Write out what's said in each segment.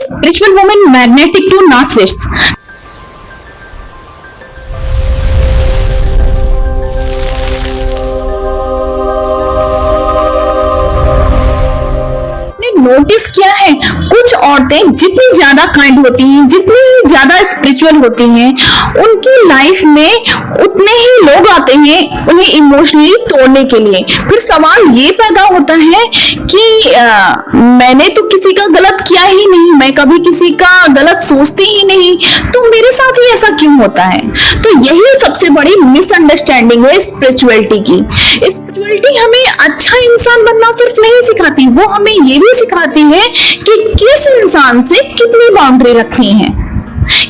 spiritual woman magnetic to narcissists? Notice किया है, कुछ औरतें जितनी ज्यादा काइंड होती हैं, जितनी ज्यादा स्पिरिचुअल होती हैं, उनकी लाइफ में उतने ही लोग आते हैं उन्हें इमोशनली तोड़ने के लिए। फिर सवाल ये पैदा होता है कि मैंने तो किसी का गलत किया ही नहीं, मैं कभी किसी का गलत सोचती ही नहीं, तो मेरे साथ ही ऐसा क्यों होता है? तो यही सबसे बड़ी मिसअंडरस्टैंडिंग है स्पिरिचुअलिटी की। स्पिरिचुअलिटी हमें अच्छा इंसान बनना सिर्फ नहीं सिखाती, वो हमें ये भी सिखाती है कि किस इंसान से कितनी बाउंड्री रखनी है,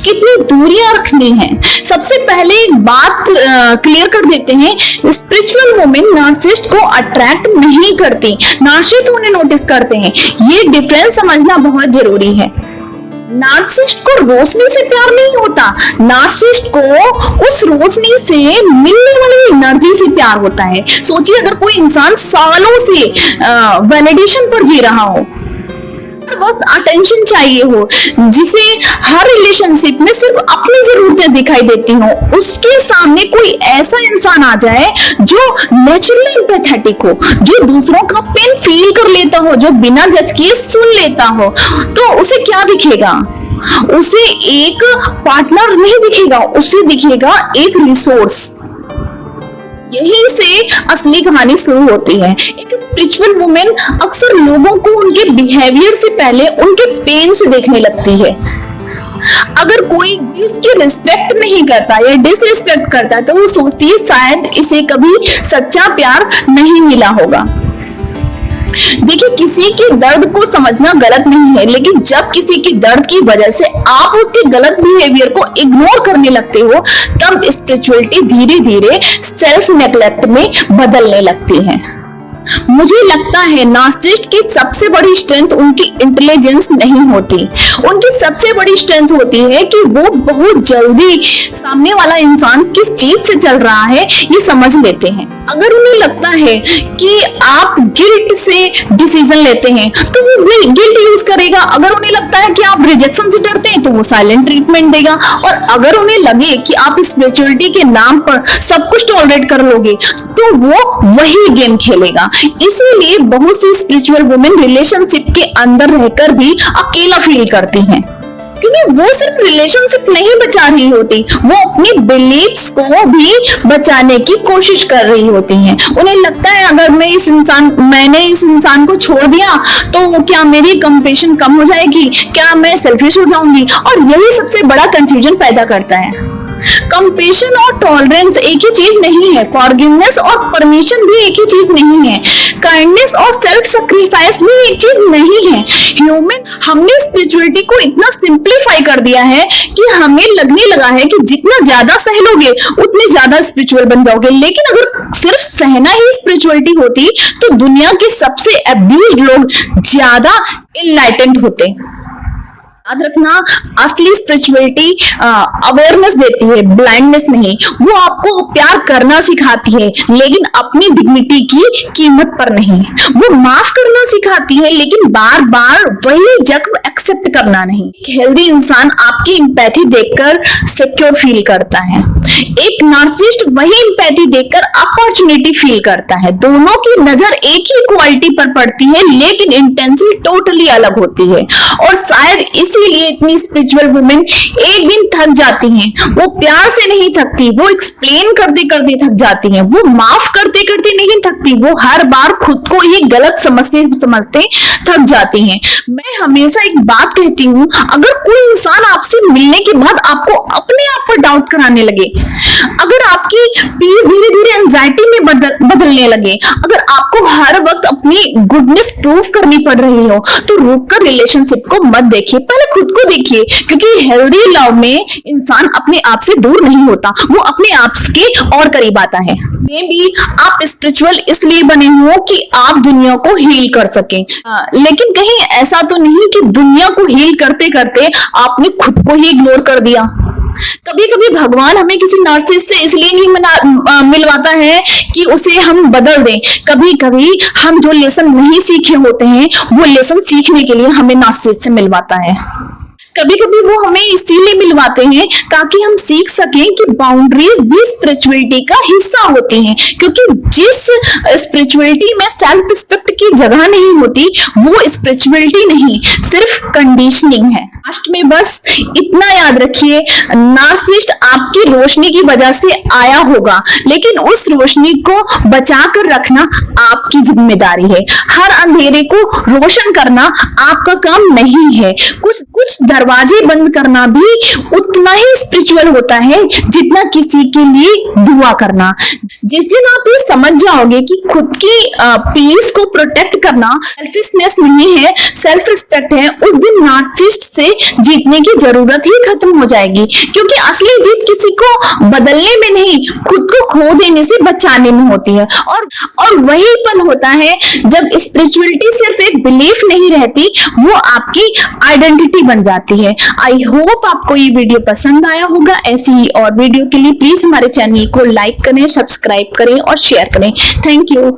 कितनी दूरियां रखनी है। सबसे पहले एक बात क्लियर कर देते हैं, स्पिरिचुअल वुमेन नार्सिसिस्ट को अट्रैक्ट नहीं करती, नार्सिसिस्ट उन्हें नोटिस करते हैं। ये डिफरेंस समझना बहुत जरूरी है। नार्सिसिस्ट को रोशनी से प्यार नहीं होता, नार्सिसिस्ट को उस रोशनी से मिलने वाली एनर्जी से प्यार होता है। सोचिए, अगर कोई इंसान सालों से वैलिडेशन पर जी रहा हो, हर वक्त अटेंशन चाहिए हो, जिसे हर रिलेशनशिप में सिर्फ अपनी जरूरतें दिखाई देती हो, उसके सामने कोई ऐसा इंसान आ जाए जो नेचुरली एम्पैथेटिक हो, जो दूसरों का पेन फील कर लेता हो, जो बिना जज किए सुन लेता हो, तो उसे क्या दिखेगा? उसे एक पार्टनर नहीं दिखेगा, उसे दिखेगा एक रिसोर्स। यहीं से असली कहानी शुरू होती है। एक स्पिरिचुअल वुमेन अक्सर लोगों को उनके बिहेवियर से पहले उनके पेन से देखने लगती है। अगर कोई भी उसकी रिस्पेक्ट नहीं करता या डिसरिस्पेक्ट करता है, तो वो सोचती है शायद इसे कभी सच्चा प्यार नहीं मिला होगा। देखिए, किसी के दर्द को समझना गलत नहीं है, लेकिन जब किसी के दर्द की वजह से आप उसके गलत बिहेवियर को इग्नोर करने लगते हो, तब स्पिरिचुअलिटी धीरे धीरे सेल्फ नेग्लेक्ट में बदलने लगती है। मुझे लगता है नार्सिसिस्ट की सबसे बड़ी स्ट्रेंथ उनकी इंटेलिजेंस नहीं होती, उनकी सबसे बड़ी स्ट्रेंथ होती है कि वो बहुत जल्दी सामने वाला इंसान किस चीज से चल रहा है ये समझ लेते हैं। अगर उन्हें लगता है कि आप गिल्ट से डिसीजन लेते हैं, तो वो गिल्ट यूज करेगा। अगर उन्हें लगता है कि आप रिजेक्शन से डरते हैं, तो वो साइलेंट ट्रीटमेंट देगा। और अगर उन्हें लगे कि आप स्पिरिचुअलिटी के नाम पर सब कुछ टॉलरेट कर लोगे, तो वो वही गेम खेलेगा। इसीलिए बहुत सी स्पिरिचुअल वुमेन रिलेशनशिप के अंदर रहकर भी अकेला फील करती हैं, क्योंकि वो सिर्फ रिलेशनशिप नहीं बचा रही होती, वो अपनी बिलीफ्स को भी बचाने की कोशिश कर रही होती हैं। उन्हें लगता है अगर मैंने इस इंसान को छोड़ दिया, तो क्या मेरी कंपैशन कम हो जाएगी, क्या मैं सेल्फिश हो जाऊंगी? और यही सबसे बड़ा कंफ्यूजन पैदा करता है। कंपैशन और टॉलरेंस एक ही चीज नहीं है, फॉरगिवनेस और परमिशन भी एक ही चीज नहीं है, काइंडनेस और सेल्फ सैक्रिफाइस भी एक चीज नहीं है। हमने स्पिरिचुअलिटी को इतना सिंप्लीफाई कर दिया है कि हमें लगने लगा है कि जितना ज्यादा सह लोगे उतने ज्यादा स्पिरिचुअल बन जाओगे। लेकिन अगर सिर्फ सहना ही स्पिरिचुअलिटी होती, तो दुनिया के सबसे अब्यूज्ड लोग ज्यादा इनलाइटेंड होते। याद रखना, असली स्पिरिचुअलिटी अवेयरनेस देती है, ब्लाइंडनेस नहीं। वो आपको प्यार करना सिखाती है, लेकिन अपनी डिग्निटी की कीमत पर नहीं। वो माफ करना सिखाती है, लेकिन बार बार वही जख्म एक्सेप्ट करना नहीं। एक हेल्दी इंसान आपकी एम्पैथी देखकर सिक्योर फील करता है, एक नार्सिसिस्ट वही एम्पैथी देखकर अपॉर्चुनिटी फील करता है। दोनों की नजर एक ही क्वालिटी पर पड़ती है, लेकिन इंटेंसिटी टोटली अलग होती है। और शायद इसीलिए इतनी स्पिरिचुअल वुमेन एक दिन थक जाती हैं। वो प्यार से नहीं थकती, वो एक्सप्लेन करते करते थक जाती हैं, वो माफ करते करते नहीं थकती, वो हर बार खुद को ही गलत समझते थक जाती हैं। मैं हमेशा एक बात कहती हूँ, अगर कोई इंसान आपसे मिलने के बाद आपको अपने आप पर डाउट कराने लगे, अगर आपकी पीस धीरे धीरे एंजाइटी में बदलने लगे, अगर आपको हर वक्त अपनी गुडनेस प्रूफ करनी पड़ रही हो, तो रुककर रिलेशनशिप को मत देखिए, पहले खुद को देखिए। क्योंकि हेल्दी लव में इंसान अपने आप से दूर नहीं होता, वो अपने आप के और करीब आता है। मे बी आप स्पिरिचुअल इसलिए बने हो कि आप दुनिया को हील कर सकें, लेकिन कहीं ऐसा तो नहीं कि दुनिया को हील करते करते आपने खुद को ही इग्नोर कर दिया। कभी कभी भगवान हमें किसी नार्सिसिस्ट से इसलिए नहीं मिलवाता है कि उसे हम बदल दें। कभी कभी हम जो लेसन नहीं सीखे होते हैं वो लेसन सीखने के लिए हमें नार्सिसिस्ट से मिलवाता है। कभी कभी वो हमें इसीलिए मिलवाते हैं ताकि हम सीख सकें कि बाउंड्रीज भी स्पिरिचुअलिटी का हिस्सा होती हैं, क्योंकि जिस स्पिरिचुअलिटी में सेल्फ रिस्पेक्ट की जगह नहीं होती वो स्पिरिचुअलिटी नहीं, सिर्फ कंडीशनिंग है। लास्ट में बस इतना याद रखिए, नार्सिसिस्ट आपकी रोशनी की वजह से आया होगा, लेकिन उस रोशनी को बचा कर रखना आपकी जिम्मेदारी है। हर अंधेरे को रोशन करना आपका काम नहीं है। कुछ दरवाजे बंद करना भी उतना ही स्पिरिचुअल होता है जितना किसी के लिए दुआ करना। जिस दिन आप ये समझ जाओगे कि खुद की पीस को प्रोटेक्ट करना सेल्फिशनेस नहीं है, सेल्फ रिस्पेक्ट है, उस दिन नार्सिसिस्ट से जीतने की जरूरत ही खत्म हो जाएगी। क्योंकि असली जीत किसी को बदलने में नहीं, खुद को खो देने से बचाने में होती है। और वही पल होता है जब स्पिरिचुअलिटी सिर्फ एक बिलीफ नहीं रहती, वो आपकी आइडेंटिटी बन जाती है। आई होप आपको ये वीडियो पसंद आया होगा। ऐसी ही और वीडियो के लिए प्लीज हमारे चैनल को लाइक करें, सब्सक्राइब करें और शेयर करें। Thank you.